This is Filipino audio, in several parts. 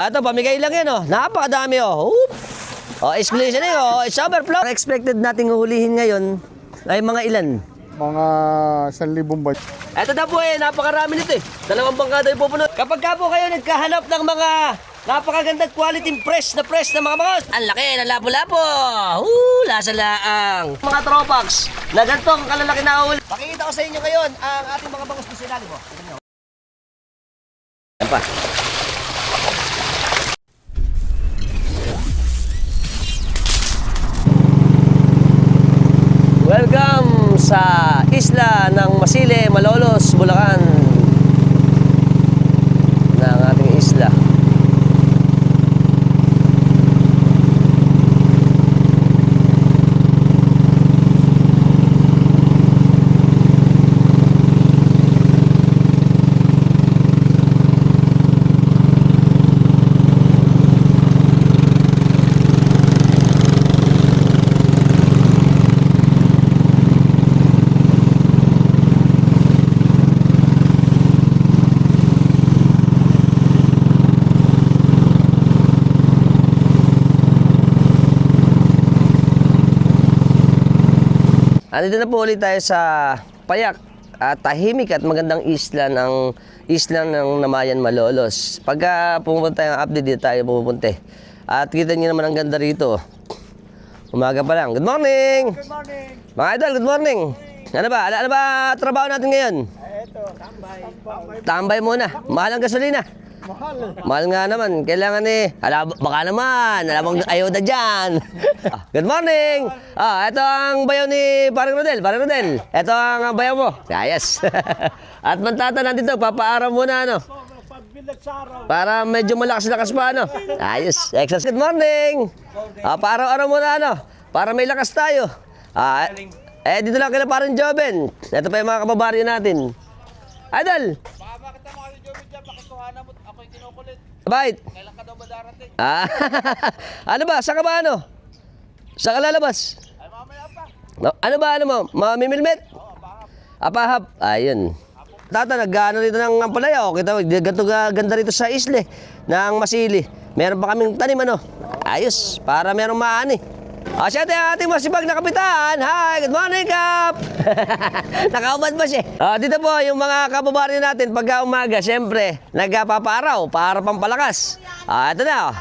Ito, pamigay lang yan, oh. Napakadami, oh. Oop. Oh, exclusion eh, oh. It's overflow. Expected nating huhulihin ngayon ay mga ilan? Mga 1,000 ba? Ito na po eh, napakarami nito eh. 2 bangka daw pupunod. Kapag ka po kayo nagkahanap ng mga napakagandang quality fresh na mga mangos. Ang laki ng labo-labo. Lasa laang. Mga tropax, na ganito ang kalalaki na huli. Pakikita ko sa inyo ngayon ang ating mga mangos na sinali mo. Yan pa. Welcome sa isla ng Masile, Malolos, Bulacan ng ating isla. Andito na po ulit tayo sa payak at tahimik at magandang isla ng Namayan, Malolos. Pagka pumunta tayong update, dito tayo pupunta. At kita nyo naman ang ganda rito. Umaga pa lang. Good morning! Good morning! Mga idol, good morning! Ano ba trabaho natin ngayon? Ito, tambay. Tambay muna. Mahal ang gasolina. Mahal. Mahal nga naman. Kailangan baka naman. Alam mong ayuda dyan. Good morning. Ito ang bayaw ni Paring Rodel. Ito ang bayaw mo. Yes. At Mantata nandito. Papaaraw muna, ano? Para medyo malakas pa, ano? Ayos. Exas. Good morning. Paaraw-araw muna, ano? Para may lakas tayo. Dito lang kila Paring Joven. Ito pa yung mga kababaryo natin. Idol. Bakit? Kailan ka daw ba darating? Ano ba? Saan ka ba ano? Saan ka lalabas? Ay, mamaya pa. Ano mo? Mamimilmet? Oo, pahap. Pahap. Ayun. Tata, nag-ano rito ng ampalaya. Kita mo, ganito ganda rito sa isle ng Masili. Meron pa kaming tanim, ano? Ayos, para merong maani. Siyempre ang ating masibag na kapitan. Hi, good morning, Kap! Nakaubad ba siya? Dito po, yung mga kababaryo natin, pagka umaga, siyempre, nagpapaaraw para pampalakas. Ito na.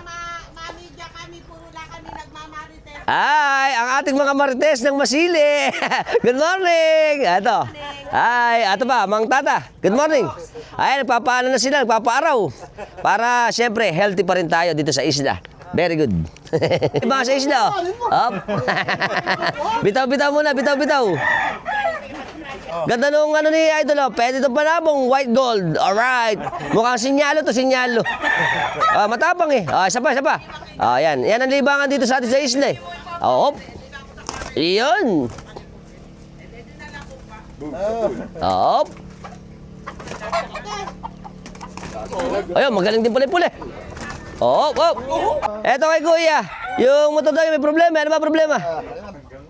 Mamidya kami, puro lang kami nagmamarites. Hi, ang ating mga marites ng Masili. Good morning. Ito. Hi, ito pa, Mang Tata. Good morning. Ay, nagpapaano na sila, nagpapaaraw. Para, siyempre, healthy pa rin tayo dito sa isla. Very good. Iba sa isla, oh. Bitaw muna. Ganda nung ano ni Idol, oh. Pwede ito panabong, white gold. Alright. Mukhang sinyalo to, sinyalo. Matapang eh. Isa pa. Yan ang libangan dito sa atin sa isla eh. Iyon. Ayun, magaling din pala. Eto kay Kuya, yung motor daw may problema. Ano ba problema?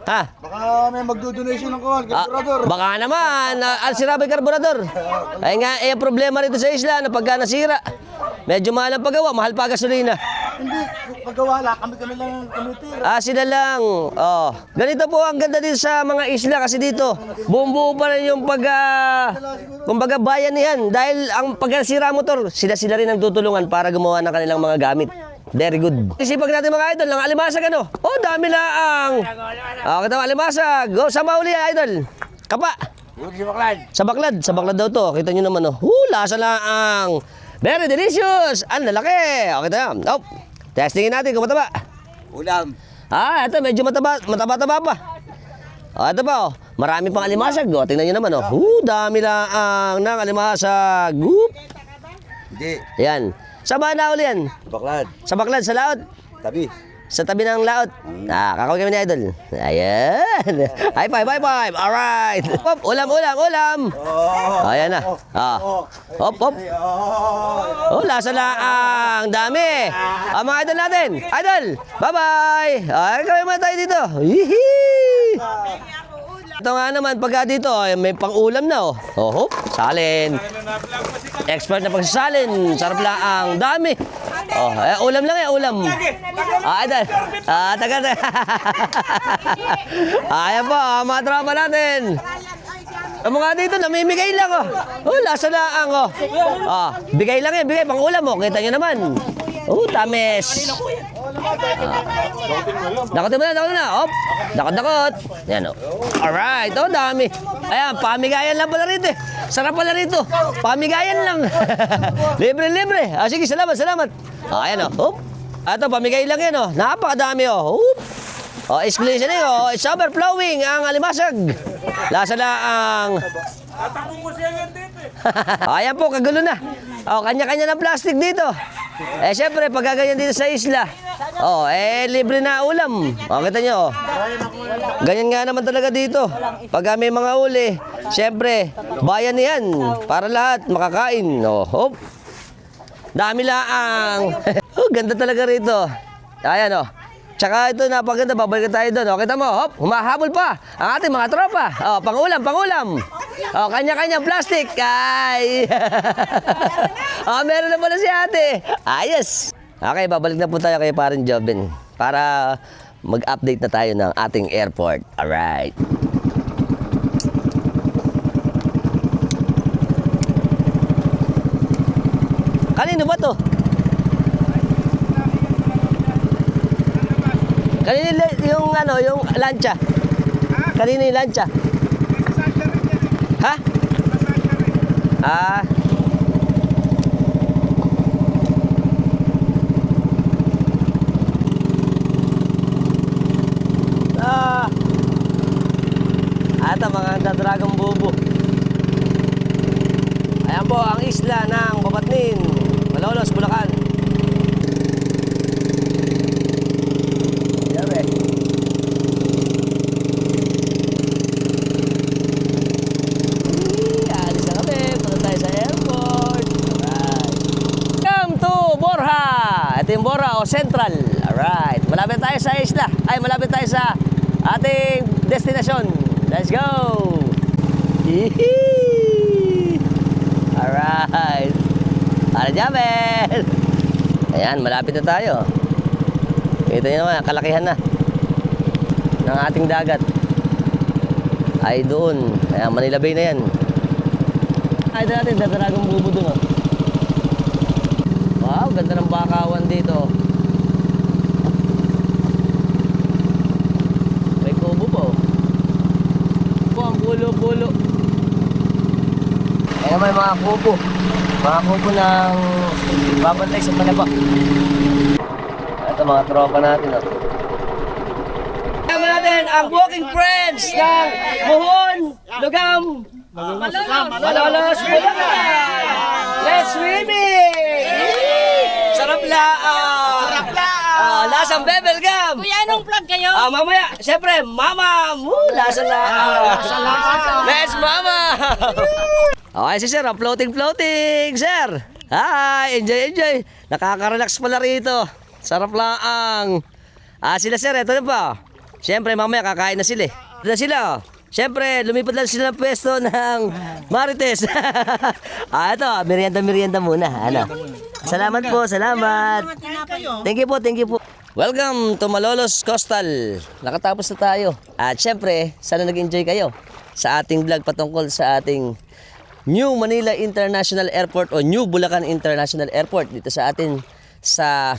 Baka may magdo-donation ng karburador. Baka naman, sira ba yung karburador? Ay nga, problema rito sa isla na pagka nasira. Medyo mahal ang paggawa, mahal pa gasolina. Hindi, paggawa lang, kami lang kumitira. Sila lang. Ganito po ang ganda dito sa mga isla kasi dito, buong-buo pa rin yung kumbaga bayanihan. Dahil ang pagkasira motor, sila rin ang tutulungan para gumawa ng kanilang mga gamit. Very good. Isipag natin mga idol, ng alimasag ano? Dami laang. Kita mo alimasag. Saan mauli idol? Kapa. Sa baklad daw to. Kita nyo naman lasa laang. Very delicious. Ang lalaki. Kita nyo. Testingin natin kung mataba. Ulam. Ito medyo mataba pa. Ito pa marami pang alimasag. Tingnan nyo naman dami laang ng alimasag. Hindi. Yan. Saan ba nauli yan? Baklad. Sa baklad, sa laot? Tabi. Sa tabi ng laot. Kakawin kami ni Idol. Ayan. High five. Alright. Ulam. Ayan na. Hop. Lasa laang. Dami. Mga idol natin. Idol. Bye-bye. Kawin muna tayo dito. Hihi. Ito nga naman, pagka dito, ay, may pang-ulam na, oh. Oh, hop, salin. Expert na pagsasalin. Sarap lang ang dami. Oh, ulam lang ulam. Idol. Taga. Ayan po, mga tropa natin. Ang mga dito, namimigay lang, oh. Oh, lasa laang, oh. Bigay lang yan, bigay, pang-ulam, oh. Kita nyo naman. Oh, tamis. Dakotin mo na. Hop. Dakot. Yan, oh. Alright, oh, dami. Ayan, pamigayan lang pala rito, eh. Sarap pala rito. Pamigayan lang. Libre. Sige, salamat. Ayan, oh. Hop. Ito, pamigay lang yan, oh. Napakadami, oh. Hop. Oh, exclusion eh, oh. It's overflowing ang alimasag. Lasa laang. Tatakbo ko siya yan dito eh. Ayan po, kagulo na. Oh, kanya-kanya ng plastic dito. Siyempre, pag gaganyan dito sa isla, libre na ulam. Kita nyo, oh. Ganyan nga naman talaga dito. Pag may mga uli, siyempre, bayan yan. Para lahat makakain. Oh, hop. Dami laang. Ganda talaga rito. Ayan, oh. Tsaka ito, napaganda, babalik tayo doon. Kita mo, hop, humahabol pa ang ating mga tropa. Pangulam. Kanya-kanya plastic. Ay. Meron na pala si ate. Ayos. Okay, babalik na po tayo kay Parin Joven para mag-update na tayo ng ating airport. Alright. Kanino ba to? Kanino yung lancha? Kanino yung lancha? Ha? Ito mga Dragon Bubo. Ayan po ang isla ng Babatnin, Malolos, Bulacan. Ito yung Bora o Central. Alright. Malapit tayo sa isla. Malapit tayo sa ating destinasyon. Let's go! Alright. Para Jamel! Ayan, malapit na tayo. Ito nyo naman, kalakihan na ng ating dagat. Ay doon. Ayan, Manila Bay na yan. Ito natin, Dragon Bubo doon, oh. Wow, ganda ng bakawan dito. May kubo po. Po ang pulo-pulo. Ayan may mga kubo. Mga kubo ng babantay sa Palaba. Ito mga tropa natin. Kasama natin ang walking friends ng Buhon, Lugam, Malolos, Bulacan. Let's swimming! Sarap lang! Lasang bebel gum! Kuya, anong vlog kayo? Mamaya, siyempre, mama! Lasa lang! Let's mama! Okay, si sir, floating, sir! Hi! Enjoy! Nakaka-relax pala rito. Sarap lang. Sila sir, ito na pa. Siyempre, mamaya kakain na sila. Ito na sila, oh. Siyempre, lumipat lang sila ng pwesto ng Marites. Ito, merienda muna. Salamat po, salamat. Thank you po. Welcome to Malolos Coastal. Nakatapos na tayo. At siyempre, sana nag-enjoy kayo sa ating vlog patungkol sa ating New Manila International Airport o New Bulacan International Airport dito sa atin sa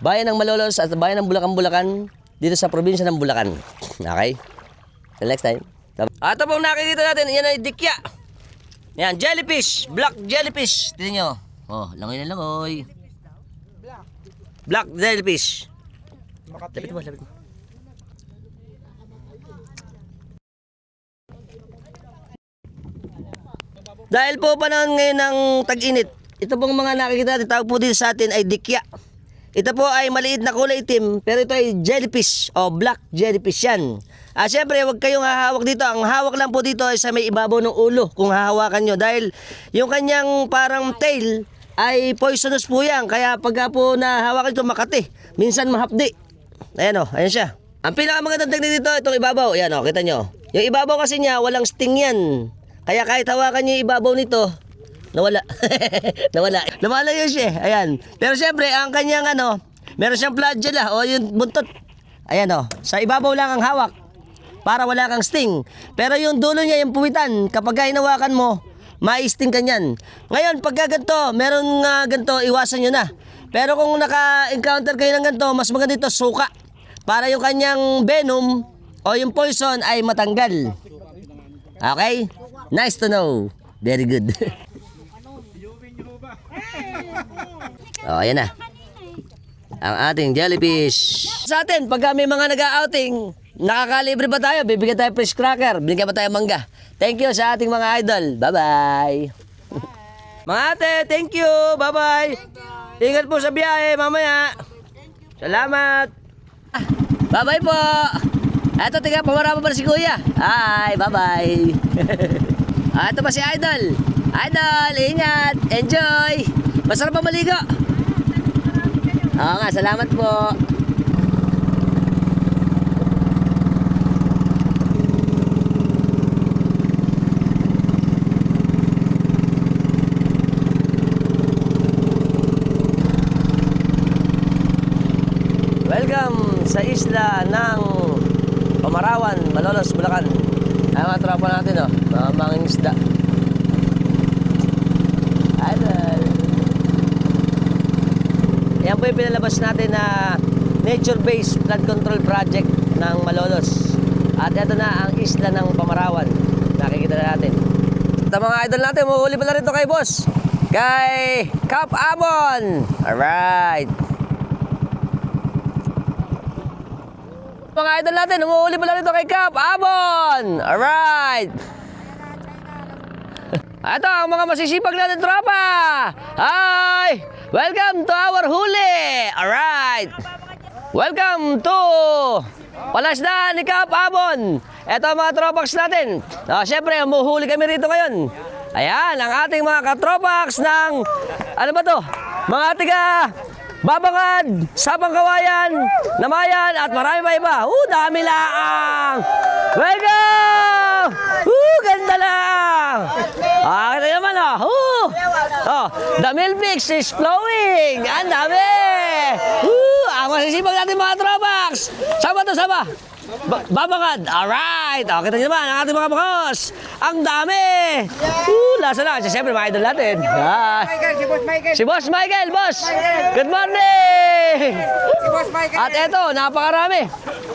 bayan ng Malolos at bayan ng Bulacan dito sa probinsya ng Bulacan. Okay? Till next time. Ito pong nakikita natin, yan ay dikya. Yan, jellyfish, black jellyfish. Tignan nyo. Langoy na langoy. Black jellyfish. Lapit mo. Dahil po panahon ngayon ng tag-init, ito pong mga nakikita natin, tawag po dito sa atin ay dikya. Ito po ay maliit na kulay itim, pero ito ay jellyfish o black jellyfish yan. Siyempre, huwag kayong hahawak dito. Ang hawak lang po dito ay sa may ibabaw ng ulo kung hahawakan nyo. Dahil yung kanyang parang tail ay poisonous po yan. Kaya pagka po nahawakan ito makati, minsan mahapdi. Ayan o, ayan siya. Ang pinakamagandang technique dito, itong ibabaw. Ayan o, kita nyo. Yung ibabaw kasi niya, walang sting yan. Kaya kahit hawakan niyo yung ibabaw nito, nawala. Nawala. Lumalayo siya. Ayan. Pero siyempre, ang kanyang meron siyang flagella o yung buntot. Ayan sa ibabaw lang ang hawak para wala kang sting. Pero yung dulo niya, yung puwitan, kapag hinawakan mo, ma-sting ka niyan. Ngayon, pagka ganito, meron nga ganito, iwasan nyo na. Pero kung naka-encounter kayo ng ganito, mas maganda ito, suka. Para yung kanyang venom o yung poison ay matanggal. Okay? Nice to know. Very good. Ayan na. Ang ating jellyfish. Sa atin, pag may mga nag-outing, nakakalibre ba tayo? Bibigyan tayo fish cracker. Bibigyan ba tayo mangga? Thank you sa ating mga idol. Bye-bye. Mga ate, thank you. Bye-bye. Ingat po sa biyahe mamaya. Salamat. Bye-bye po. Eto, tiga, pamarama pa si Kuya. Hi, bye-bye. Ito pa si Idol. Idol, ingat. Enjoy. Masarap pa maligo. Oo nga, salamat po. Welcome sa isla ng Pamarawan, Malolos, Bulacan. Ay mga tropa natin mga manging isda. Idol. Yan po yung pinalabas natin na nature-based flood control project ng Malolos. At ito na ang isla ng Pamarawan. Nakikita na natin. Ito mga idol natin, umuuli pala rito kay boss. Kay Cap Amon. Alright. Mga idol natin, umuuli pala rito kay Cap Amon. Alright. Ito ang mga masisipag natin tropa. Hi! Welcome to our huli. Alright. Welcome to Palasda ni Cap Amon. Ito ang mga tropax natin. Siyempre, umuhuli kami rito ngayon. Ayan, ang ating mga katropax ng, ano ba to? Mga tiga Babangad, Sabang Kawayan, Namayan, at marami pa iba. Dami lang! Welcome! Ganda lang! Kita naman the milk mix is flowing! Ang dami! Ang masisipag natin mga tropax! Sama to, sama! Babangad! Alright! Kita nyo naman ang ating mga bakos! Ang dami! Lasa na! Siyempre, mga idol natin. Si Boss Michael! Boss! Good morning! Si Boss Michael. At eto, napakarami.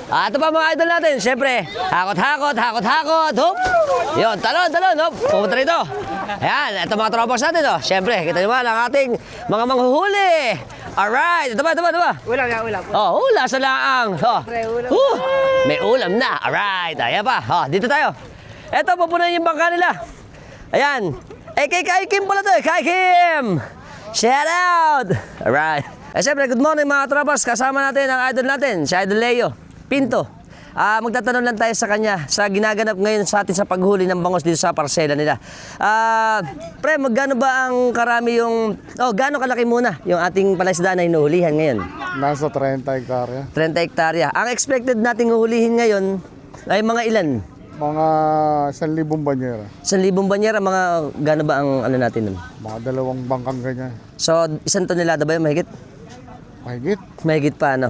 Ito pa mga idol natin. Siyempre, hakot-hakot, hakot-hakot. Hop! Yun, talon, hop! Pumunta rito. Ayan, ito mga tropas natin. Siyempre, kita nyo ang ating mga manghuhuli. Alright, ito ba? Ulam. Lasa lang. May ulam na. Alright, ayan pa. Dito tayo. Ito, pupunan yung bangka nila. Ayan. Kay Kim pala to. Kay Kim. Shout out. Alright. Siyempre, good morning mga tropas. Kasama natin ang idol natin, si Idol Leo Pinto. Magtatanong lang tayo sa kanya sa ginaganap ngayon sa atin sa paghuli ng bangos dito sa parsela nila. Pre, magkano ba ang karami yung... gaano kalaki muna yung ating palasda na hinuhulihan ngayon? Nasa 30 hektarya. 30 hektarya. Ang expected nating huhulihin ngayon ay mga ilan? Mga 1,000 banyera. 1,000 banyera, mga gaano ba ang ano natin nun? Mga 2 bangkang ganyan. So, 1 tonelada ba yung mahigit? Mahigit. Mahigit pa, ano?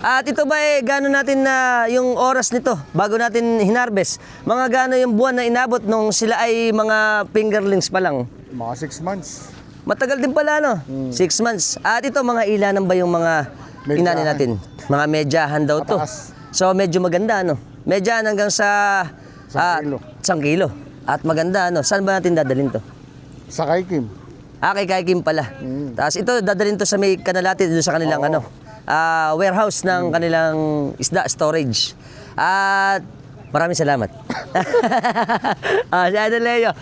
At ito ba gaano natin na yung oras nito bago natin hinarvest? Mga gaano yung buwan na inabot nung sila ay mga fingerlings pa lang? Mga 6 months. Matagal din pala, no? 6 months. At ito, mga ilanan ba yung mga inani natin? Mga medyahan daw to. Mataas. So, medyo maganda, no? Medyahan hanggang sa... 1 kilo. 1 kilo. At maganda, no? Saan ba natin dadalhin to? Sa kay Kim. Kay Kim pala. Tapos ito, dadalhin to sa may kanalati dito sa kanilang warehouse ng kanilang isda storage. At maraming salamat. Si Idol Leo.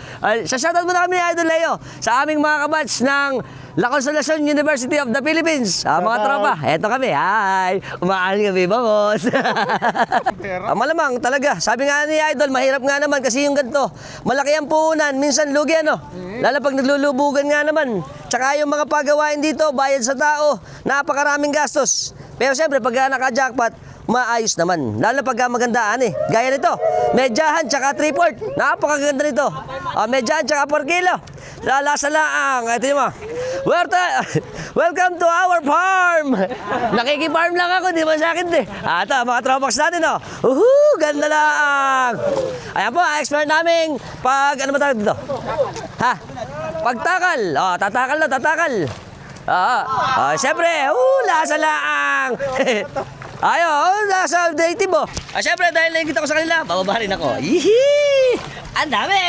Shoutout muna kami, Idol Leo, sa aming mga kabats ng La Consolacion University of the Philippines. Mga tropa, eto kami. Hi! Umaaling kami, bangos. Malamang talaga. Sabi nga ni Idol, mahirap nga naman kasi yung ganito. Malaki ang puhunan, minsan lugi Lalo pag naglulubugan nga naman. Tsaka yung mga pagawain dito, bayad sa tao, napakaraming gastos. Pero siyempre, pag naka-jackpot, maayos naman. Lalo pag magandaan eh. Gaya nito, medyahan tsaka 3/4. Napakaganda nito. Medyahan tsaka 4 kilo. Lalasa lang. Ito yun mo. Welcome to our farm. Nakikifarm lang ako, di ba sa akin eh. Ito, mga tropax natin oh. Ganda lang. Ayan po, expert namin pag, ano ba tawag dito? Ha? Pagtakal. Tatakal na, tatakal. Siyempre, lasa lang. Nasa native mo. Siyempre, dahil nakikita ko sa kanila, bababa rin ako. Yee! Ang dami!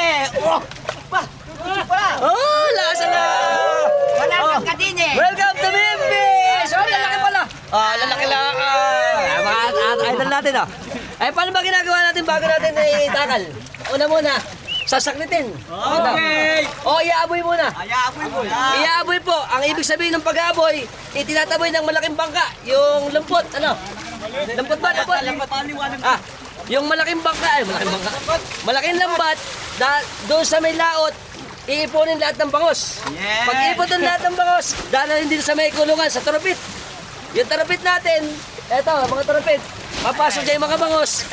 Lasa lang! Wala ka din eh. Welcome to Memphis! Lalaki pala. Lalaki lang. Mga idol natin, paano ba ginagawa natin bago natin itakal? Una muna, sasaklitin. Okay. Iaaboy muna. Iaaboy po. Ang ibig sabihin ng pag-aaboy, itinataboy ng malaking bangka. Yung lampot, Lampot ba? Lampot. Yung malaking bangka, malaking lambat, doon sa may laot, iipunin lahat ng bangos. Pag iipon doon lahat ng bangos, dahil hindi sa may kulungan, sa turupit. Yung turupit natin, eto, mga turupit, papasok dyan yung mga bangos.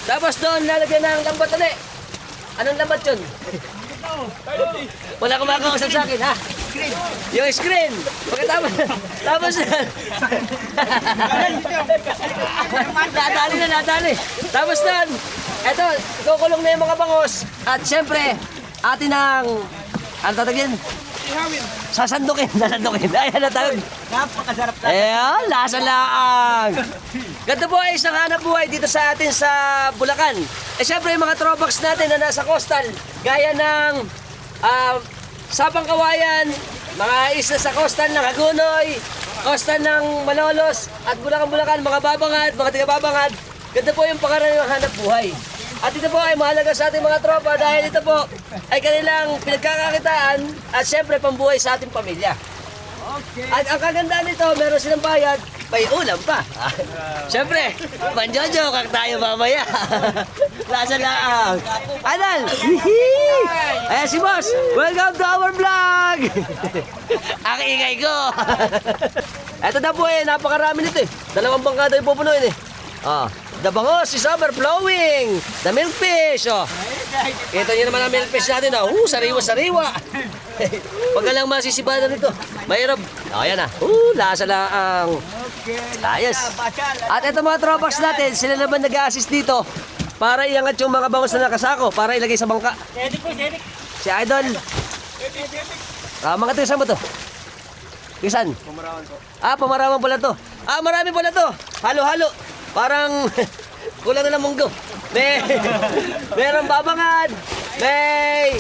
Tapos doon, lalagyan ng lambat ulit. Anong lambat yun? Wala kumakausap sa akin, ha? Yung screen. Tapos nadali. Tapos doon, eto, kukulong na yung mga bangos. At syempre, atin ang, ano tatagin? Sasandukin. Ayan na tawag. Napakasarap Lasa lang. Ganito po ay isang hanap buhay dito sa atin sa Bulacan. Syempre yung mga tropax natin na nasa coastal, gaya ng Sabang Kawayan, mga isla sa coastal ng Hagunoy, coastal ng Malolos, at Bulacan, mga babangad, mga tiga-babangad. Ganito po yung pangaraniwang hanap buhay. At ito po ay mahalaga sa ating mga tropa dahil ito po ay kanilang pinagkakakitaan at syempre pambuhay sa ating pamilya. At ang kagandaan nito, meron silang bayad, may ulam pa. Syempre, manjojo kak tayo mamaya. Lasa lang. Anal! Ayan si boss! Welcome to our vlog! Ang ingay ko! Ito na po napakarami nito eh. 2 bangka daw yung pupunuin eh. The bangos is overflowing. The milkfish. Kita nyo naman ang milkfish natin. Sariwa-sariwa. Pag lang masisibahan nito. Mahirap. Ayan na. Lasa lang. Ayos. At ito mga tropax natin, sila naman nag-a-assist dito para iangat yung mga bangos na nakasako para ilagay sa bangka. Si Idol. Mga tisan mo to. Tisan. Pamarawan po. Pamarawan pala to. Marami pala to. Halo-halo. Parang kulang na ng munggo. Merong babangad. May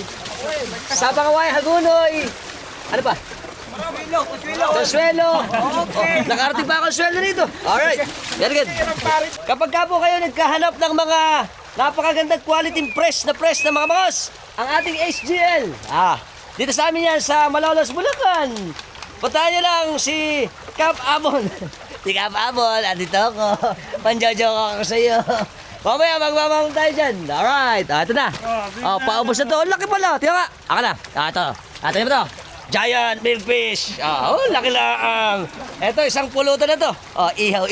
Sabang Kawayan, Hagunoy. Ano pa? Consuelo. Nakarating pa ako Consuelo dito. Alright. Very good. Kapag ka po kayo nagkahanap ng mga napakagandang quality press na mga bangos, ang ating HGL. Dito sa amin yan sa Malolos, Bulacan. Puntahan nyo lang si Cap Abon. Si Cap Abon, andito ako. Panjojo ako sa iyo. Mamaya magmamang tayo dyan. Alright, ito na. Paubos na to. Laki pala. Tiyo nga. Aka na. Ito. Ito na ba to? Giant milkfish. Laki lang. Ito, isang pulutan na to. Ihaw.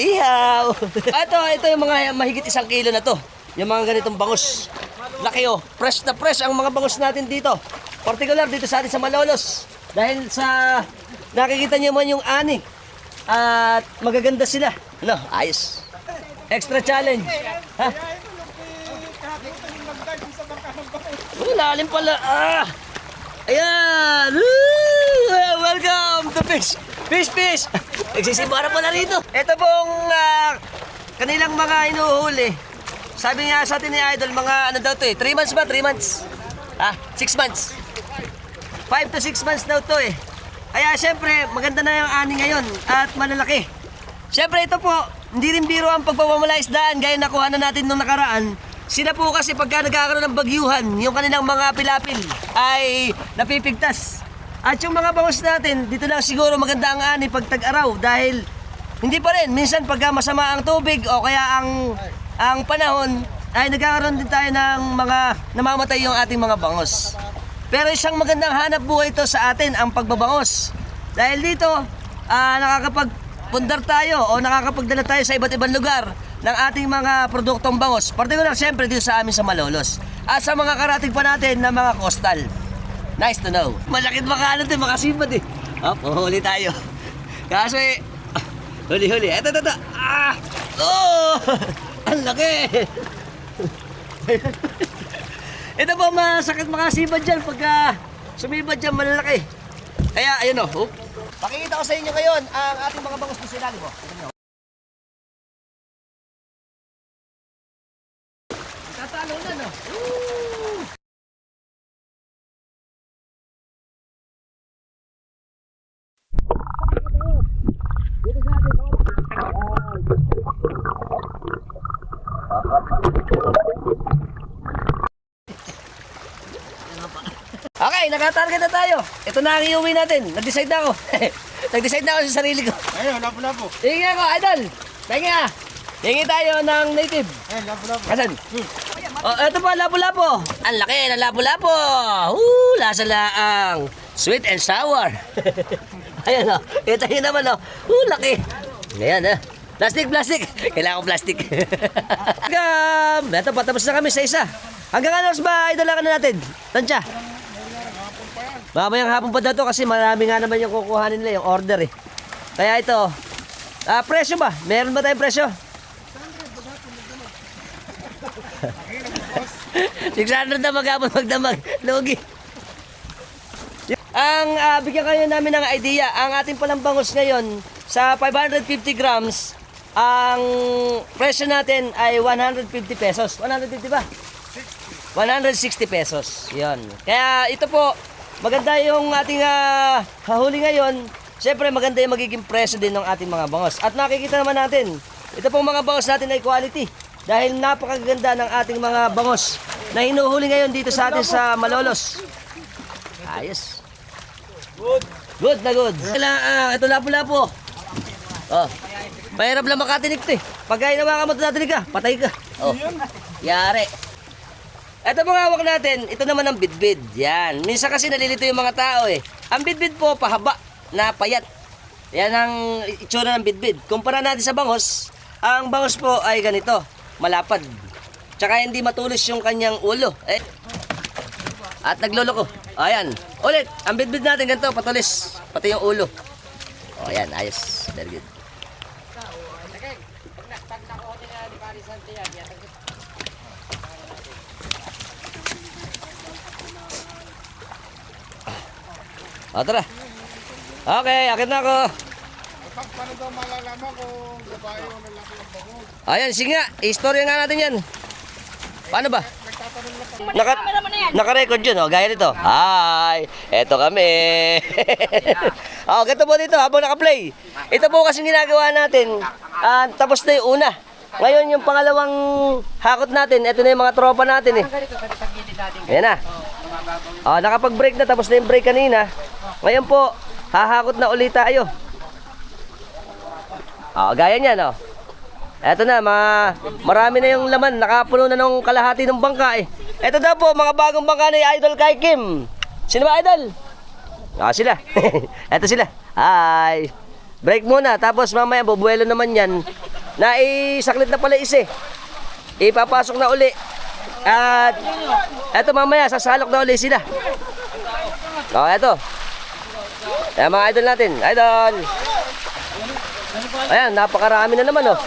Ito yung mga mahigit 1 kilo na to. Yung mga ganitong bangus. Laki Fresh na fresh ang mga bangus natin dito. Particular dito sa atin sa Malolos. Dahil sa nakikita niyo man yung ani. At magaganda sila. Ayos. Extra challenge. Lalim pala. Ayan. Welcome to Fish. Nagsisibara pala rito. Ito pong kanilang mga inuhuli. Sabi nga sa atin ni Idol, mga ano daw to 3 months ba? 3 months? 6 months. 5 to 6 months daw to Kaya syempre, maganda na yung ani ngayon at malalaki. Syempre ito po, hindi rin biro ang pagpapamala isdaan gaya nakuha na natin nung nakaraan. Sila po kasi pagka nagkakaroon ng bagyuhan, yung kanilang mga pilapil ay napipigtas. At yung mga bangus natin, dito lang siguro maganda ang ani pag tag-araw dahil hindi pa rin. Minsan pagka masama ang tubig o kaya ang panahon, ay nagkakaroon din tayo ng mga namamatay yung ating mga bangus. Pero isang magandang hanap buhay ito sa atin, ang pagbabangos. Dahil dito, nakakapagpundar tayo o nakakapagdala tayo sa iba't ibang lugar ng ating mga produktong bangos. Particular siyempre dito sa amin sa Malolos. At sa mga karating pa natin na mga coastal. Nice to know. Malakit baka ano ito, makasipad eh. Huli tayo. Kaso eh, huli. Eto. Ah! Oh! Ang laki! Ito po, masakit makasipad dyan pagka sumibad dyan, malalaki. Kaya, ayun o. Pakikita ko sa inyo ngayon ang ating mga bangos na sinali mo. Tatalo na, no? Okay, nakatarget na tayo. Ito na ang iuwi natin. Nag-decide na ako. Nag-decide na ako sa sarili ko. Ayun, lapo-lapo. Hingi ako, idol. Hingi Hingi tayo ng native. Ayun, lapo-lapo. Kasan? Oh, ito pa, lapu-lapo. Ang laki ng lapu-lapo. Lasa laang. Sweet and sour. Ayan o. Ito yun naman o. Laki. Ayan ha. Plastic. Kailangan ko plastic. Ito, patapos na kami sa isa. Hanggang ano ba idolakan na natin? Tansya. Mamayang hapon pa daw to kasi marami nga naman yung kukuhanin nila, yung order eh. Kaya ito, presyo ba? Meron ba tayong presyo? 600 na magdamag. Lugi. Ang bigyan kayo namin ng idea, ang ating palang bangus ngayon sa 550 grams, ang presyo natin ay 150 pesos. 150 ba? 160 pesos. Yan. Kaya ito po, maganda yung ating hahuli ngayon. Siyempre maganda yung magiging presyo din ng ating mga bangos. At nakikita naman natin, ito pong mga bangos natin ay quality. Dahil napakaganda ng ating mga bangos na hinuhuli ngayon dito sa atin sa Malolos. Ayos. Good na good. Ito lapo-lapo. Oh. Mahirap lang makatinik ito eh. Pagka inawakan mo ito natinig ka, patay ka. Oh. Yari. Ito mga hawak natin, ito naman ang bidbid. Yan. Minsan kasi nalilito yung mga tao eh. Ang bidbid po, pahaba na payat. Yan ang itsura ng bidbid. Kumpara natin sa bangos, ang bangos po ay ganito, malapad. Tsaka hindi matulis yung kanyang ulo. At nagloloko. Ayan. Ulit, ang bidbid natin ganito, patulis. Pati yung ulo. O, ayan, ayos. Very good. O, tara. Okay, akit na ako. Paano daw malalaman kung babae o lalaki ang bangus? Ayan, sige nga. Istorya nga natin yan. Paano ba? Naka-record yun, oh. Gaya nito. Hi! Eto kami. Ganito po dito habang naka-play. Ito po kasing ginagawa natin. Tapos na yung una. Ngayon yung pangalawang hakot natin. Ito na yung mga tropa natin eh. Ayan na. Nakapag-break na. Tapos na yung break kanina. Ngayon po, hahakot na ulit tayo. Gaya niyan, oh. Eto na, marami na yung laman. Nakapuno na ng kalahati ng bangka eh. Eto daw po, mga bagong bangka ni Idol Kai Kim. Sino ba, Idol? Sila. Eto sila. Hi. Break muna, tapos mamaya bubuelo naman yan. Naisaklit na pala isa eh. Ipapasok na uli. At eto mamaya, sasalok na uli sila. Eto. Ayan mga idol natin. Idol. Ayan, napakarami na naman oh.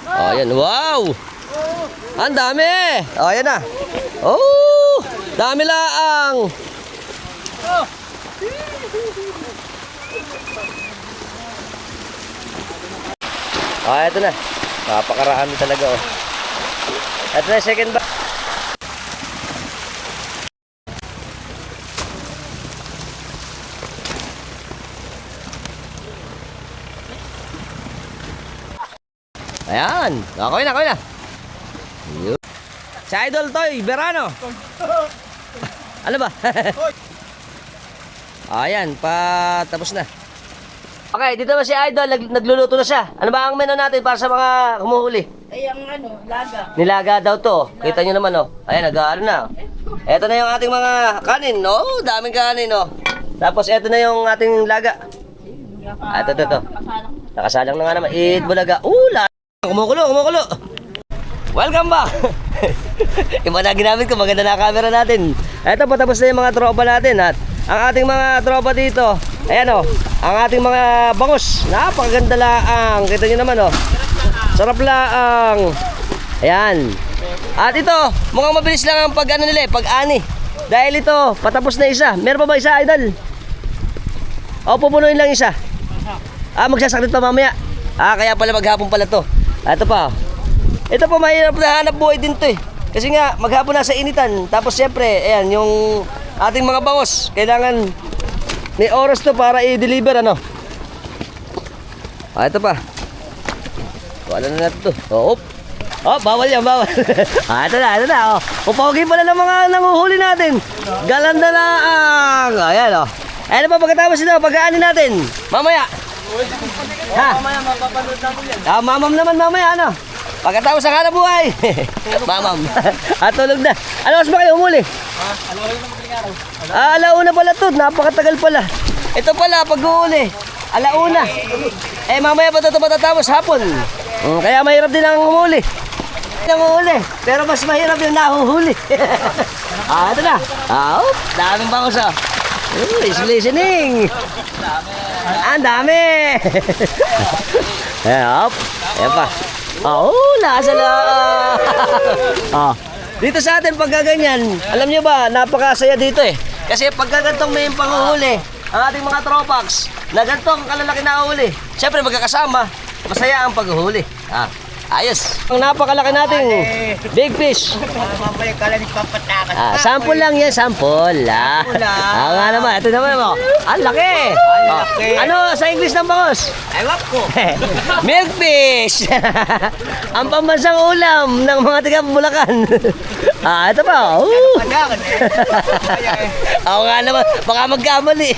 Ayan, wow! Ang dami! Ayan na. Oh! Dami laang! Ito na. Napakarami talaga oh. Ito na second ba? Ayan. Okay na. Si Idol Toy, Verano. Ano ba? Ayan, tapos na. Okay, dito ba si Idol? Nagluluto na siya. Ano ba ang menu natin para sa mga humuhuli? Ay, ang laga. Nilaga daw to. Kita nyo naman, oh. Ayan, nag-aano na. Ito na yung ating mga kanin, no? Daming kanin, no? Tapos, ito na yung ating laga. Ito. Nakasalang na nga naman. Bulaga. Ula! Kumukulo. Welcome back! Iba na ginamit ko, maganda na camera natin. Ito, patapos na yung mga tropa natin. At ang ating mga tropa dito, ayan o, ang ating mga bangus. Napakaganda laang. Kita nyo naman o. Sarap laang. Ayan. At ito, mukhang mabilis lang ang pag-ano nila pag-ani. Dahil ito, patapos na isa. Meron pa ba isa, idol? O, pupunuin lang isa. Magsasakit pa mamaya. Kaya pala maghapon pala to. Ito pa. Ito po, mahirap na hanap buhay din to eh. Kasi nga, maghapon na sa initan. Tapos siyempre, ayan, yung ating mga bangos. Kailangan may oras to para i-deliver, ano. Ito pa. Wala na natin to. Bawal yan, bawal. Ito na. Pupogi pala ng mga nanguhuli natin. Galanda na ang. Ayan, Ano pa pagkatapos ito, pag-aani natin? Mamaya. Mamaya mapapanood natin yan. Mamam naman mamaya, ano? Pagkatapos ang hanap buhay. Mamam. Tulog na. Ano mas ba kayo humuli? Alauna pala to. Napakatagal pala. Ito pala, pag-uuli. Alauna. Mamaya pa ito matatapos hapon. Kaya mahirap din ang humuli. Pero mas mahirap yung nahuhuli. Ito na. Daming bangos is listening. Ang dami. Ayan pa. Nasa dito sa atin pagkaganyan, alam nyo ba, napakasaya dito eh. Kasi pagkagantong may panghuhuli, ang ating mga tropax, na gantong kalalaki na huli, siyempre magkakasama, masaya ang paghuhuli. Ayos. Ang napakalaki nating big fish. Mamaya kala ni papatakas. Sample lang yan, sample. Nga naman, ito naman mo. Ang laki. Ano sa English ng bangos? Ewan ko. Milk fish. Ang pambansang ulam ng mga taga Bulacan. Ito pa. Ako nga naman, baka magkamali.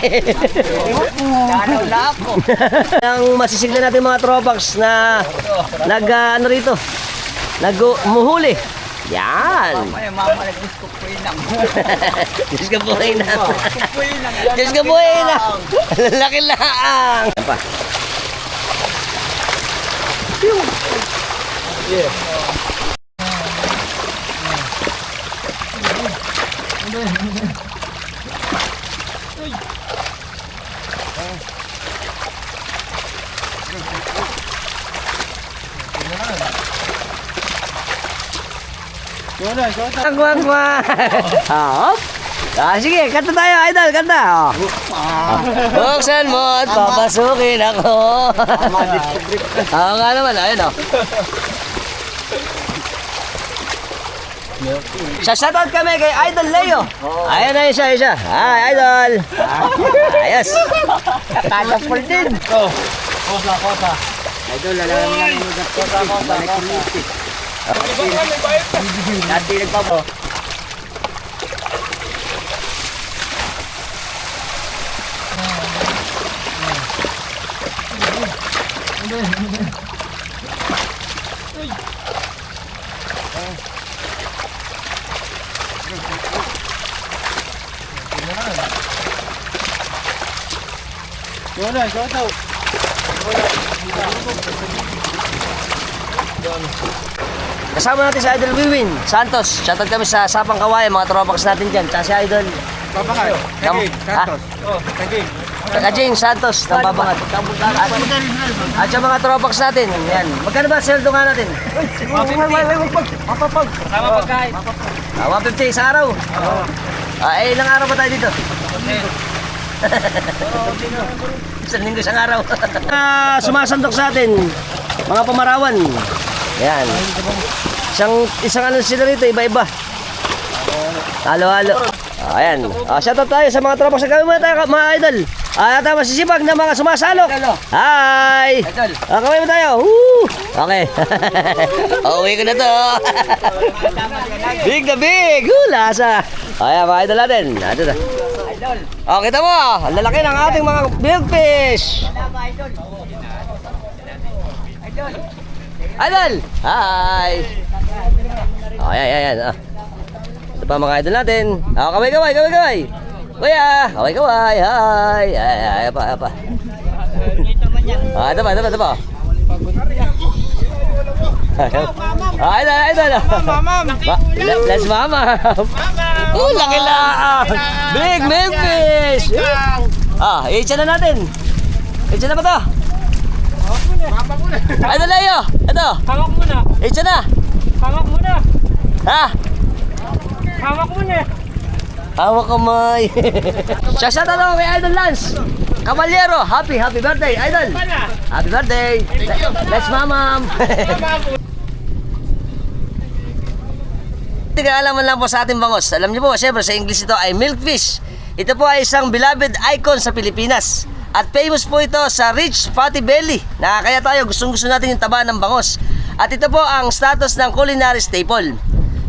Wala ako. Ang masisigla natin mga tropax na rito, nagmuhuli. Yan. Mamaya, Diyos ko po yun lang. Diyos ka buhay na. Diyos ka buhay na. Laki lang. Pa. Sige, kanta tayo, idol, kanta. Buksan mo at papasukin ako. Nga naman, ayun Shoutout kami kay Idol Leo. Ayan na siya. Hi, Idol. Ayos. Tatapol din. Kosa. Idol, alam mo lang yung kosa. Dati nagpapa. Kasama natin si Idol Wiwin Santos. Shoutout kami sa Sapang Kawayan, mga tropax natin dyan. Tsaka si Idol Babangat. Kagin. Santos. Kagin. James Santos ng Babangat. At sa mga tropax natin, yan. Magkano ba sweldo nga natin? 150. Mapapag. Sama pagkain. 150 sa araw. Ilang araw ba tayo dito? Isang linggo isang araw. Sumasandok sa atin, mga pamarawan. Yan. Isang ano sila rito, iba-iba. Halo-halo. Ayan. Shoutout tayo sa mga tropa sa kami muna tayo, mga idol. At masisipag na mga sumasalok. Hi! Kaway mo tayo. Woo! Okay. Uwi ko na to. Big na big. Lasa. Ayan, mga idol natin. Ito na. Kita mo. Ang lalaki ng ating mga milkfish. Idol! Hi! Ayan. Ito pa mga idol natin. Kaway. Kuya! Kaway. Hi! Ay pa. Ito pa, ito pa, ito pa. Idol. Let's mama. Oh, laki lang. Big fish. I-echa na natin. I-echa na ba to? Idol Leo. Ito. Hawak muna. I-echa na. Hawak muna. Ha? Hawak muna. Hawak kamay. Shout out kay Idol Lance Caballero. Happy birthday, Idol. Happy birthday. Let's mamam. Tigalaman lang po sa ating bangos. Alam niyo po, syempre sa English ito ay milkfish. Ito po ay isang beloved icon sa Pilipinas. At famous po ito sa rich fatty belly. Kaya tayo gustong-gusto natin yung taba ng bangos. At ito po ang status ng culinary staple.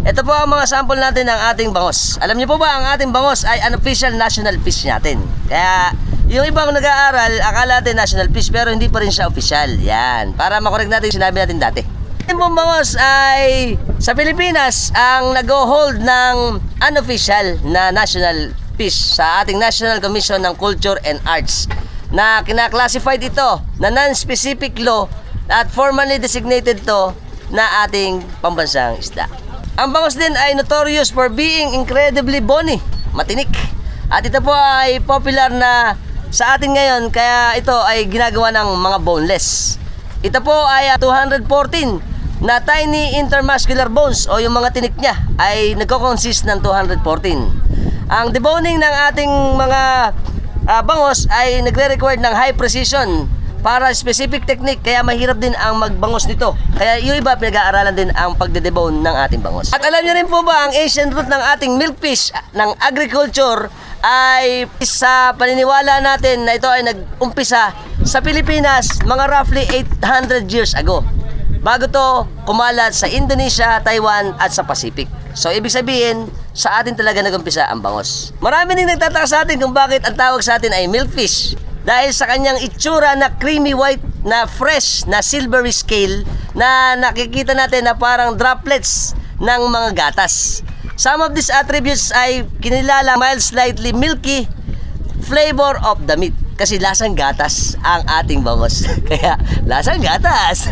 Ito po ang mga sample natin ng ating bangos. Alam niyo po ba, ang ating bangos ay unofficial national fish natin. Kaya yung ibang nag-aaral, akala natin national fish pero hindi pa rin siya official. Yan, para makorek natin yung sinabi natin dati. Ang ating bangos ay sa Pilipinas ang nag-hold ng unofficial na national fish sa ating National Commission ng Culture and Arts na kinaklasify ito na non-specific law at formally designated to na ating pambansang isda. Ang bangos din ay notorious for being incredibly bony, matinik. At ito po ay popular na sa atin ngayon kaya ito ay ginagawa ng mga boneless. Ito po ay 214 na tiny intermuscular bones o yung mga tinik niya ay nagko-consist ng 214. Ang deboning ng ating mga bangos ay nagre-require ng high precision para specific technique kaya mahirap din ang magbangos nito. Kaya yung iba pinag-aaralan din ang pagde-debone ng ating bangos. At alam niyo rin po ba ang ancient root ng ating milkfish ng agriculture ay sa paniniwala natin na ito ay nag-umpisa sa Pilipinas mga roughly 800 years ago. Bago to kumalat sa Indonesia, Taiwan at sa Pacific. So ibig sabihin, sa atin talaga nag-umpisa ang bangos. Marami din nagtataka sa atin kung bakit ang tawag sa atin ay milkfish. Dahil sa kanyang itsura na creamy white, na fresh, na silvery scale, na nakikita natin na parang droplets ng mga gatas. Some of these attributes ay kinilala mild slightly milky flavor of the meat. Kasi lasang gatas ang ating bangos. Kaya lasang gatas.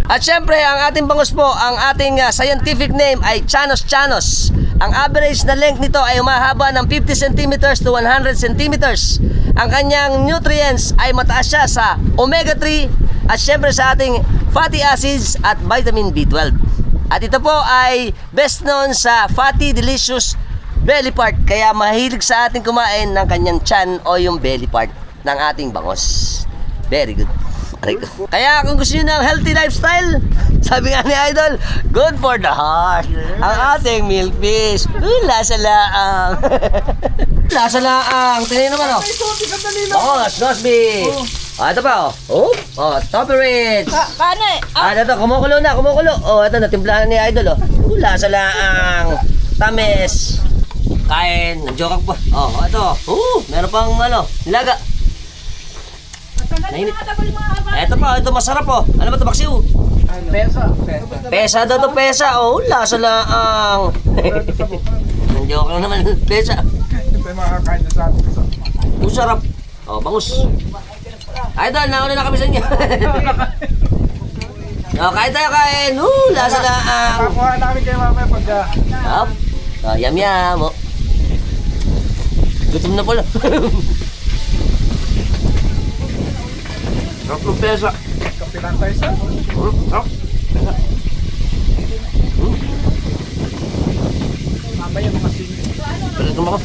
At syempre ang ating bangos po, ang ating scientific name ay Chanos chanos. Ang average na length nito ay umahaba ng 50 cm to 100 cm. Ang kanyang nutrients ay mataas siya sa omega-3 at syempre sa ating fatty acids at vitamin B12. At ito po ay best known sa fatty delicious belly part, kaya mahilig sa ating kumain ng kanyang tiyan o yung belly part ng ating bangos. Very good. Kaya kung gusto nyo ng healthy lifestyle, sabi nga ni Idol, good for the heart. Ang ating milkfish. Lasa laang. Lasa laang. Tingnan naman, oh. Bangos, Nosby. Ito pa, oh. Toppy Ritz. Paano eh? Ito, kumukulo na. Ito, natimplahan ni Idol, oh. Lasa laang. Tamis. Kain, nag-joke pa. Ito. Meron pang nilaga. Nainit. Ito pa, ito masarap po. Ano ba ito, Maxiw? Pesa daw to, pesa. Lasa laang. Nag-joke lang naman, pesa. Ito yung makakain na sa atin. Sarap. Bangus. Idol, nauna na kami sa inyo. Kain tayo, kain. Lasa laang. Kakuha namin kayo mamaya pagka... Yum. Gutom na pala. Sarap ng pesa. Kapilang tayo sa... Sarap. Mamaya mga singin. Pwede ako.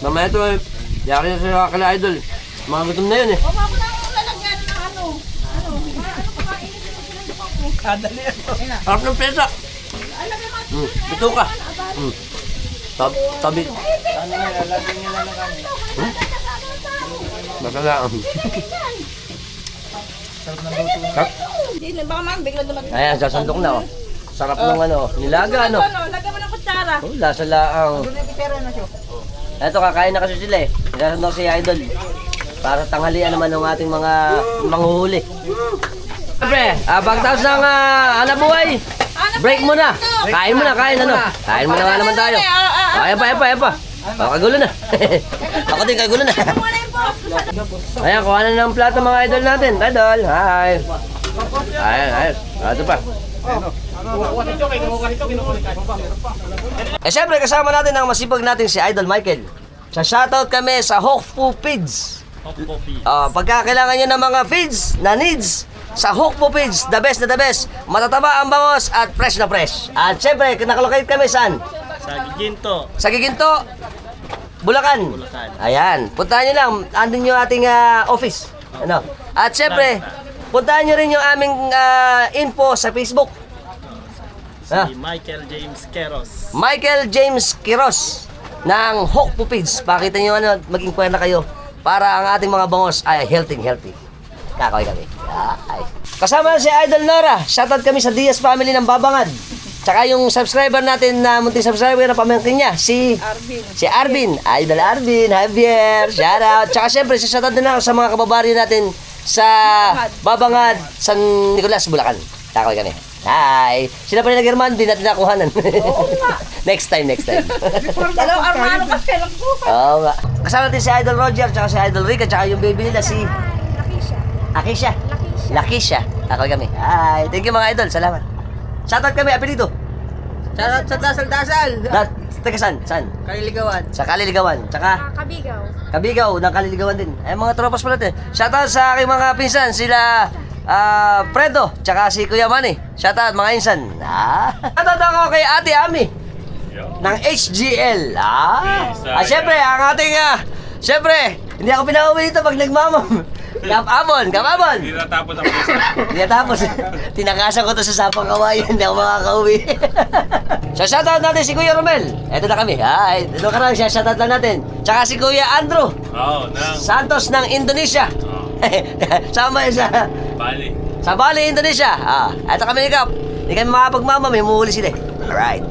Mamaya ito eh. Yari na sila kala Idol. Mga gutom na yun eh. Huwag mo na akong lalagyan ng ano. Kakainin ko Kadali ako. Sarap ng pesa. Ito ka. Tabi. Ano nga, lalagyan nyo na lang kami. Masalaan. Sarap ng luto na. Hindi, baka man, bigla naman. Ayan, sasandok na, oh. Sarap ng nilaga, Lagyan mo ng kutsara. Lasa laang. Eto, kakain na kasi sila eh. Sasandok si Idol. Para tanghalian naman ng ating mga manghuhuli. Siyempre, pagtapos ng anabuhay, break muna. Kain muna, kain. Kain muna nga naman tayo. Ayan pa. Kagulo na. Ako din, kagulo na. Wala yung boss. Ayan, kuha na ng plato mga idol natin. Idol, hi. Ayan, ayos. Ito pa. Eh, syempre, kasama natin ang masipag natin si Idol Michael. Sa shoutout kami sa Hokpo Feeds. Pagka kailangan nyo ng mga feeds na needs, sa Hokpo Feeds, the best na the best. Matataba ang bangos at fresh na fresh. At syempre, nakalocate kami saan? Sa Giginto, Bulacan. Ayan, puntahan nyo lang. Andun yung ating office. Ano? At syempre, puntahan nyo rin yung aming info sa Facebook. Si Michael James Queros. Michael James Quiros ng Hokpo Feeds. Pakita nyo ano, maging kwenta kayo para ang ating mga bangos ay healthy. Kakaway kami. Ay. Kasama si Idol Nora. Shoutout kami sa Diaz family ng Babangad. Tsaka yung subscriber natin na munting subscriber na pamangkin niya, si Arvin. Idol Arvin, Javier, shoutout. Tsaka syempre, shoutout din ako sa mga kababaryo natin sa Babangad, San Nicolas, Bulacan. Kakaway kami. Hi! Sila pa rin nag-German, di natin nakuhanan. Next time. Dalawang armano pa siya lang po. Oo nga. Kasama natin si Idol Roger, tsaka si Idol Rica, tsaka yung baby nila si Lakisha. Lakisha. Kakaway kami. Hi! Thank you mga idol, salamat. Shoutout kami, apelido. Shoutout sa Dasal-Dasal. Taga saan? Saan? Kaliligawan. Sa Kaliligawan. Tsaka Kabigaw. Kabigaw ng Kaliligawan din. Ay mga tropas pala natin. Shoutout sa aking mga pinsan, sila Fredo, tsaka si Kuya Manny. Shoutout mga insan. Shoutout ako kay Ate Ami ng HGL. Siyempre, ang ating siyempre, hindi ako pinauwi dito pag nagmamam. Kapabon. Hindi natapos ang pisa. Hindi natapos. Tinakasan ko to sa Sapang Kawayan. Hindi ako makakauwi. So, shoutout natin si Kuya Romel. Eto na kami. Ito ka na. Shoutout lang natin. Tsaka si Kuya Andrew Santos ng Indonesia. Sama yun sa Bali. Sa Bali, Indonesia. Ito kami ni Kap. Hindi kami makapagmama. May umuhuli sila. Alright.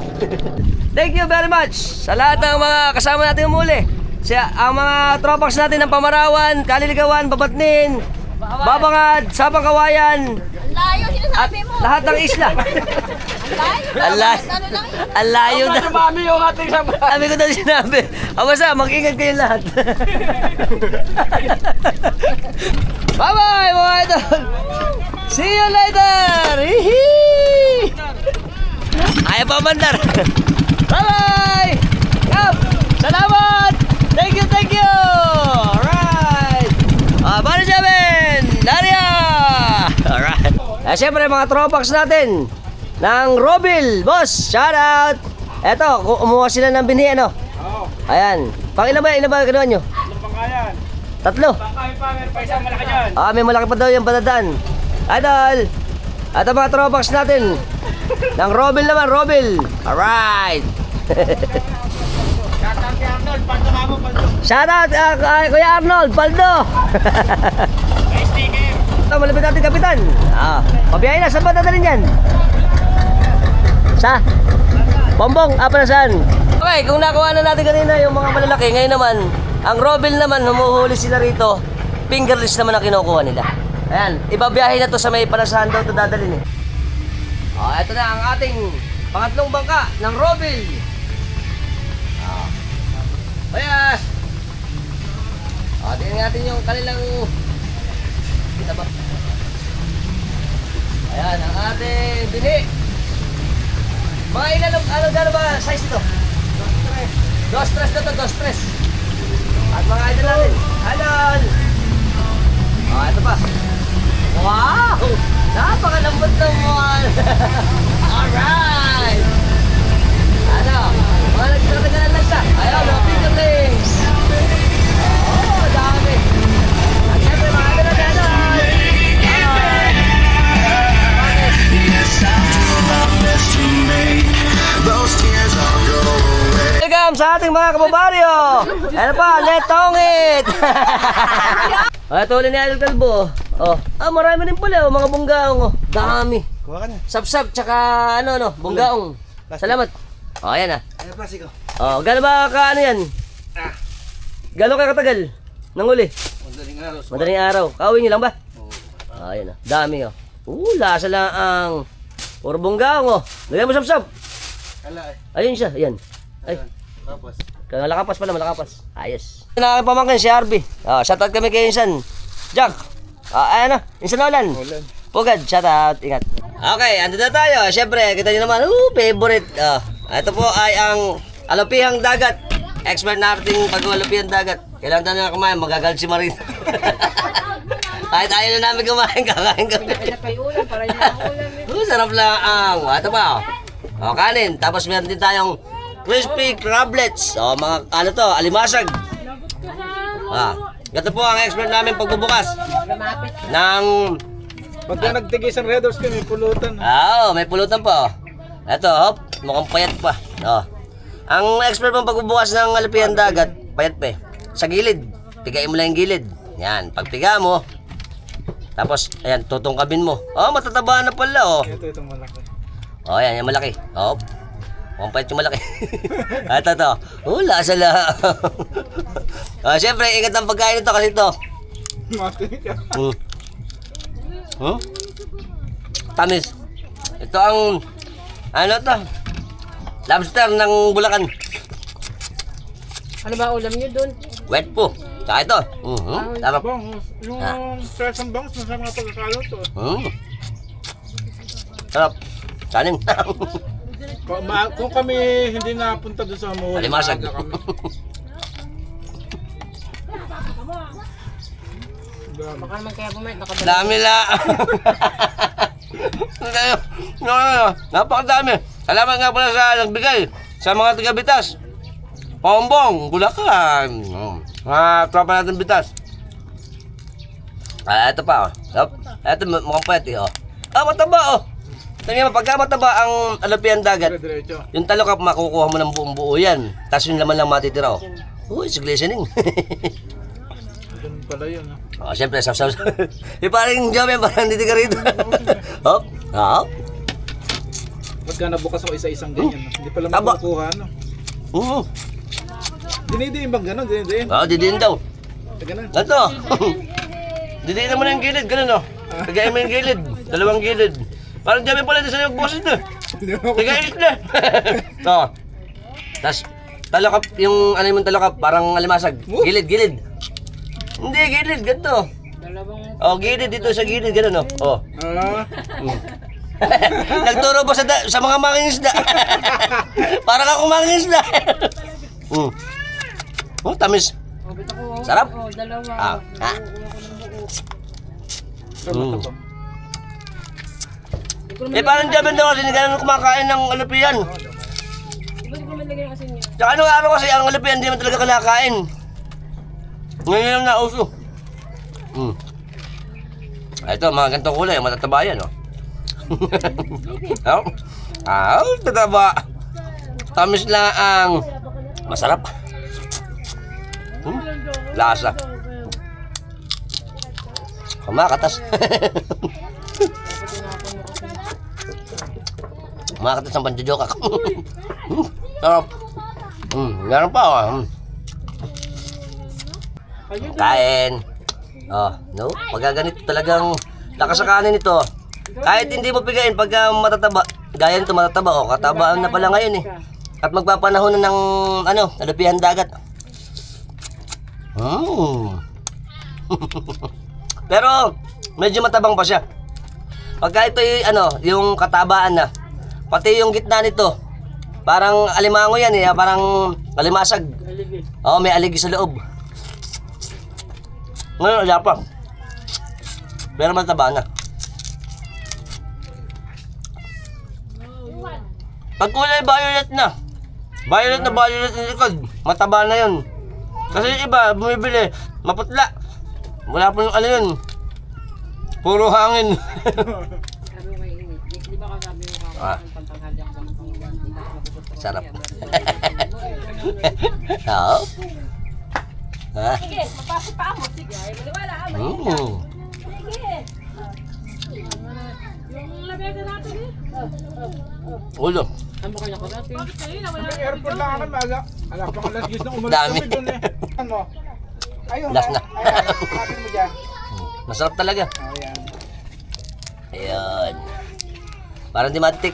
Thank you very much sa lahat ng mga kasama natin umuli. Ang mga tropax natin ng Pamarawan, Kaliligawan, Babatnin, Babangad, Sapang Kawayan, Ang layo, at sinasabi mo. lahat ng isla. Ang layo. Ang layo. Ano lang yun? Ang layo na. Mami yung ating sabay. Sabi ko na sinabi. Basta, mag-ingat kayo lahat. Bye-bye, mga idol. See you later. Hihi. Ayaw pa mandar. Bye-bye. Kap, salamat. Thank you. Alright. Bano Jamin? Daria. Alright. Siyempre, mga tropax natin ng Robil. Boss, shout out. Eto, umuha sila ng binhi, ano? Oo. Ayan. Pang ilan ba gano'n nyo? Ano pangalan? 3. Meron pa isang malaki dyan. May malaki pa daw yung padadaan. Idol. At ang mga tropax natin ng Robil naman, Robil. Alright. Shoutout kay Arnold, Paldo Mamo, Paldo. Shout out Kuya Arnold, Paldo. May sticker. Ito, malapit natin kapitan. Pabiyahin na, saan ba dadalhin yan? Sa? Bombong, para saan? Okay, kung nakuha na natin kanina yung mga malalaki, ngayon naman, ang Robil naman, humuhuli sila rito, fingerless naman ang kinukuha nila. Ayan, ibabiyahin na to sa may palasahan daw ito dadalhin eh. Ito na ang ating pangatlong bangka ng Robil. Ayan. Tingnan natin yung kanilang kita ba? Ayan, ang ating bini. Mga ilan, gano'n ba size ito? 2-3 na to, 2-3. At mga idol natin. Idol! Ito pa. Wow! Napakalambot ng mga. Alright! Ano? Mga nagtatagal lang siya. Ayaw, mga fingerlings. Dami. At syempre, mga idol natin. Welcome sa ating mga kababaryo. Ano pa, letongit. Ito ulit ni Idol Kalbo. Marami rin pala, mga bunggaong. Dami. Kuha ka na. Sapsap, tsaka bunggaong. Salamat. Ayan Ano plasiko? gano'n ba ano yan? Gano'n kayo katagal? Nanguli? Madaling araw. Madaling araw. Kauwi nyo lang ba? Ayan dami lasa lang ang puro bunggaong Lagyan mo sapsap. Kala eh. Ayun siya, ayan. Ay, Tapos. Malakapas pala, malakapas. Ayos. Nakakapamangkin si Harvey. Shoutout kami kay Insan. Jack. Ano? Insan Nolan. Pugad, shoutout. Ingat. Okay, andito na tayo. Siyempre, kita nyo naman. Favorite. Ito po ay ang alupihang dagat. Expert nating pag-alupihang dagat. Kailangan tayo na kumain, magagalit si Marin. Kahit ayaw na namin kumain, kakain kami. Sarap lang ang, ito pa. Kanin. Tapos meron din tayong crispy crablets. Mga, ano to, alimasag. Ito po ang expert namin pagbubukas. Ng, Pagka nagtigis ang Red Horse may pulutan. may pulutan po. Ito, hop, mukhang payat pa. Ang expert pong pagbubukas ng alupihan dagat, payat pa eh. Sa gilid, pigain mo lang yung gilid. Yan, pagpiga mo, tapos, ayan, tutungkabin mo. Matataba na pala, Itong malaki. Yan, yung malaki. Hop. Mukhang payat yung malaki. Ito. Lasa lang. Siyempre, ingat ang pagkain nito kasi ito. Matinig ka. Tamis. Ito ang, ano to? Lobster ng Bulacan. Ano ba ulam niyo doon? Wet po. Saka ito. Sarap. Bangus. Yung fresh ang bangus na sa mga pagkakaluto. Sarap. Kanin. Kung kami hindi napunta doon sa mall, Alimasag. maaga kami. Baka naman kaya bumait, nakadala. Dami la. Napakadami. Salamat nga pala sa nagbigay sa mga taga-Bitas. Pombong, Bulacan. Mga tropa natin Bitas. Ito pa. Ito mukhang pwede. Mataba. Tingnan mo, pagka mataba ang alupihan dagat, Diretso. yung talokap makukuha mo ng buong buo yan. Tapos yung laman lang matitira. It's glistening. Ganun pala yun. Siyempre, sasaw. Parang job parang hindi ka rito. Hop. Pagka nabukas ako isa-isang ganyan, hindi pala Taba. makukuha, Dinidiin bang gano'n? Dinidiin? Didiin daw. Ganun. Ito. Didiin mo na yung gilid, ganun Tagayin mo yung gilid. Dalawang gilid. Parang dami pala din sa yung boses na. Tagayin na. Tapos, talokap, yung ano yung talokap, parang alimasag. Gilid. Hindi, gilid, ganito. Gilid dito sa gilid, ganun Nagturo ba sa mga mangingisda? Parang ako mangingisda. Tamis. Sarap. Dalawa. Parang dyan daw kasi hindi ka kumakain ng alupihan. Iba't ko man lagay ng asin niya. Tsaka anong araw kasi ang alupihan hindi man talaga kinakain. Ngayon lang nauso. Ito, mga ganitong kulay, matataba yan, tataba. Tamis lang ang masarap. Lasa. Kumakatas. Kumakatas ang panjojokak. Sarap. Meron pa, Kain. No? Pagka ganito talagang lakas sa kanin ito. Kahit hindi mo pigain pagka matataba. Gaya nito matataba, katabaan na pala ngayon At magpapanahon na ng alupihan dagat. Pero medyo matabang pa siya. Pagka ito yung katabaan na. Pati yung gitna nito. Parang alimango yan parang alimasag. May aligi sa loob. Ngayon, wala pa. Pero mataba na. Pag kulay violet na. Violet na yung likod. Mataba na yun. Kasi yung iba, bumibili. Maputla. Wala po yung yun. Puro hangin. Sabi ko kay Init, di ba kasabi mo kakain pantanghali ako sa mga hindi na mapupunta. Sarap. Sige, mapasok pa ako. Sige, ay maniwala ka. Sige. Yung lamesa natin Ulo. Ano ba kanya ko dati? Airport lang ako maga. Alam pa alas 10 na umalis Dami. kami doon Ano? Ayun. Last na. Sabi mo dyan. Masarap talaga. Ayan. Ayan. Parang di matik.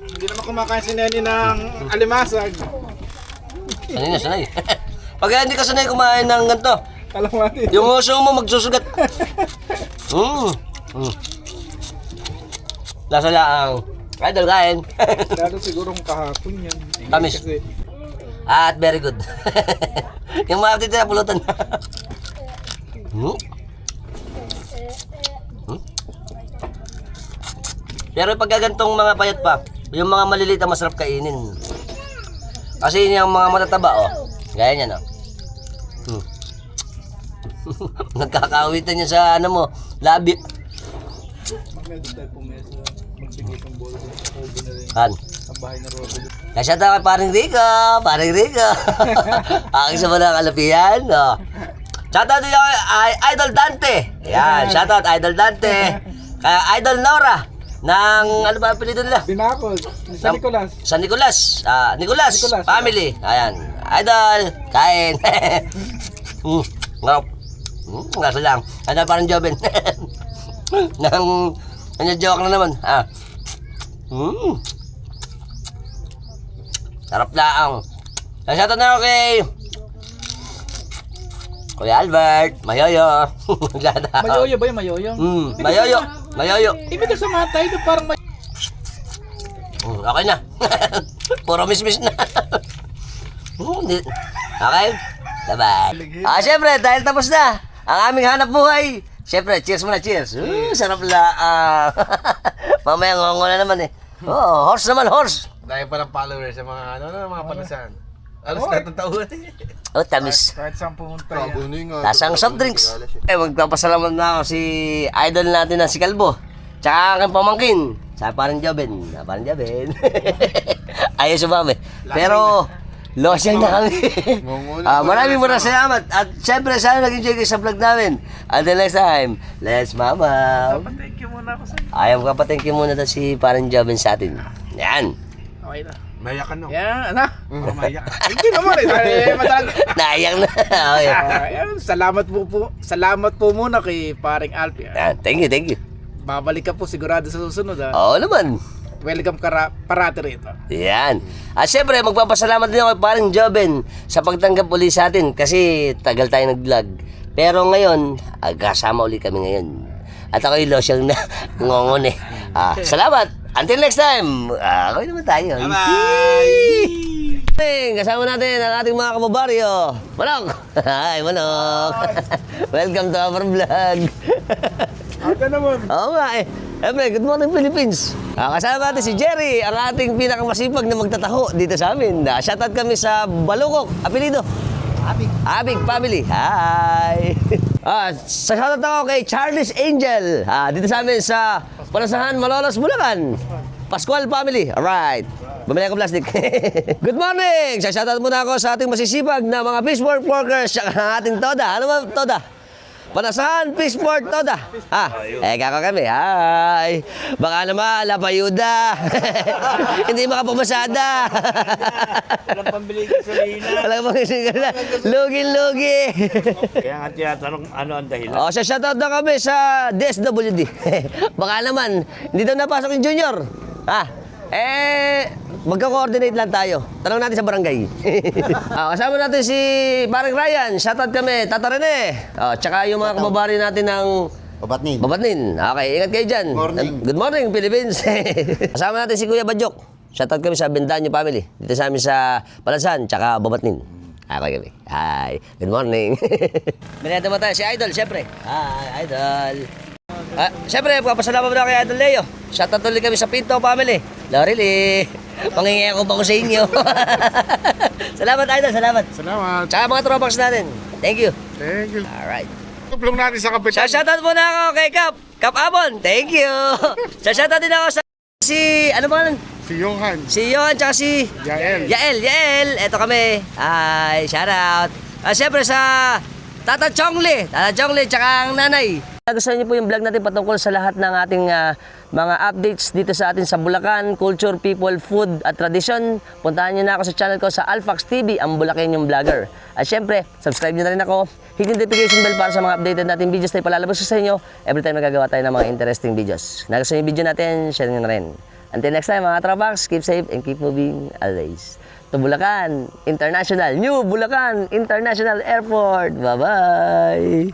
Hindi naman kumakain si Neni ng alimasag. Sanay na, sanay. Pag hindi ka sanay kumain ng ganito, Kalamati. yung uso mo magsusugat. Lasa lang. Idol, kain. Lalo sigurong kahapon yan. Tamis. Kasi At very good. Yung mga titira pulutan. Pero pag gantong mga payat pa, yung mga maliliit ang masarap kainin. Kasi yung mga matataba, oh. Gaya niyan, oh. Nagkakawitan niya sa ano mo, labi. meron tayo pumesa. Magbigay ng bola. Obo na rin. Kan. Sa bahay na Robin. Shout out kay Paring Rico, Paring Rico. Aking sa mga kalapihan, oh. Shout out din kay Idol Dante. Yan, shout out Idol Dante. Kay Idol Nora ng ano ba apelyido nila? Binakol. Sa Nicolas. San Nicolas. Nicolas Nicolas. family. Ayan. Idol, kain. Ngap. Ngasa lang. Ano parang Joben. Nang ano joke na naman. Sarap lang. Shout out na ako kay Kuya Albert, Mayoyo. Mayoyo ba yung mayoyo? Mayoyo. Mayoyo. Ibig sa mga tayo na parang Okay na. Puro miss-miss na. Okay? Bye-bye. Siyempre, dahil tapos na ang aming hanap buhay. Siyempre, cheers muna, cheers. Sarap la. Mamaya ngongo na naman eh. Horse naman, horse. Dahil pa ng followers sa mga mga panasan. Alas na itong taon. Tamis. Kahit saan pumunta yan. Lasang soft drinks. Magpapasalamat na ako si idol natin na si Kalbo. Tsaka aking pamangkin. Sa parang Joben. Parang Joben. Ayos sumami. Pero, losyang na kami. Maraming salamat. At syempre, sana nag-enjoy kayo sa vlog namin. Until next time, let's mama. Thank you muna ako sa Ayaw ka pa, thank you muna daw si parang Joben sa atin. Yan. okay na. Mayakan no. Yan, ano? Mayak. Hindi naman eh. Matagal. Naiyak na. Okay. Ayan, salamat po muna kay paring Alfie. Yan, thank you, thank you. Babalik ka po sigurado sa susunod. Oo naman. Welcome parati rito. Yan. At syempre, magpapasalamat din ako kay parang Joben sa pagtanggap uli sa atin kasi tagal tayo nag-vlog. Pero ngayon, kasama uli kami ngayon. At ako'y losyang na ngongon eh. Salamat. Until next time. Okay naman tayo. Bye-bye! Kasama natin ang ating mga kababaryo. Manok! Hi, Manok! Welcome to our vlog. Aga naman. Oo nga eh. Siyempre, good morning Philippines. Kasama natin si Jerry, ang ating pinakamasipag na magtataho dito sa amin. Shoutout kami sa Balukok. Apelido? Abig family. Hi! Sa shoutout ako kay Charles Angel. Dito sa amin sa Palasahan, Malolos, Bulacan. Pascual family. Alright. Bumili ako plastic. Good morning! Shoutout muna ako sa ating masisipag na mga fishport workers at ang ating Toda. Ano ba Toda? Panasahan, fishport, Toda. Kako kami. Hi! Baka naman, lapayuda. Hindi makapamasada. Walang pambili sa Lina. Walang pang-isigan. Lugi-lugi. Kaya nga tinatanong ano ang dahilan. Shoutout na kami sa DSWD. Baka naman, hindi daw napasok yung junior. Magka-coordinate lang tayo. Tanong natin sa barangay. Kasama natin si Paring Ryan. Shoutout kami, Tata Rene. Tsaka yung mga kababari natin ng Babatnin. Okay, ingat kayo dyan. Good morning, Philippines. Kasama natin si Kuya Badyok. Shoutout kami sa Bendanyo family. Dito sa amin sa Palasan, tsaka Babatnin. Okay kami. Hi. Good morning. Bineta mo tayo si Idol, syempre. Hi, Idol. Siyempre, papasalamat na kay Idol Leo. Shoutout ulit kami sa Pinto family. Lorely. Pangingi ako pa ko sa inyo. Salamat, Idol. Salamat. Salamat. Tsaka mga tropaks natin. Thank you. Thank you. Alright. Tuplong natin sa kapitan. Shoutout muna ako kay Kap Abon. Thank you. Shoutout din ako sa ano ba Si Johan. Si Johan tsaka si Yael. Yael. Eto kami. Hi, shoutout. Siyempre sa Tata Chongli tsaka ang nanay. Gusto niyo po yung vlog natin patungkol sa lahat ng ating mga updates dito sa atin sa Bulacan, culture, people, food at tradition. Puntahan niyo na ako sa channel ko sa Alfax TV, ang Bulacanenyong vlogger. At syempre, subscribe niyo na rin ako. Hit yung notification bell para sa mga updated natin videos na ipalalabas sa inyo every time nagagawa tayo ng mga interesting videos. Nagustuhan niyo yung video natin, share niyo na rin. Until next time mga Trabax, keep safe and keep moving always. to Bulacan International, New Bulacan International Airport. Bye-bye.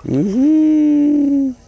Hihi.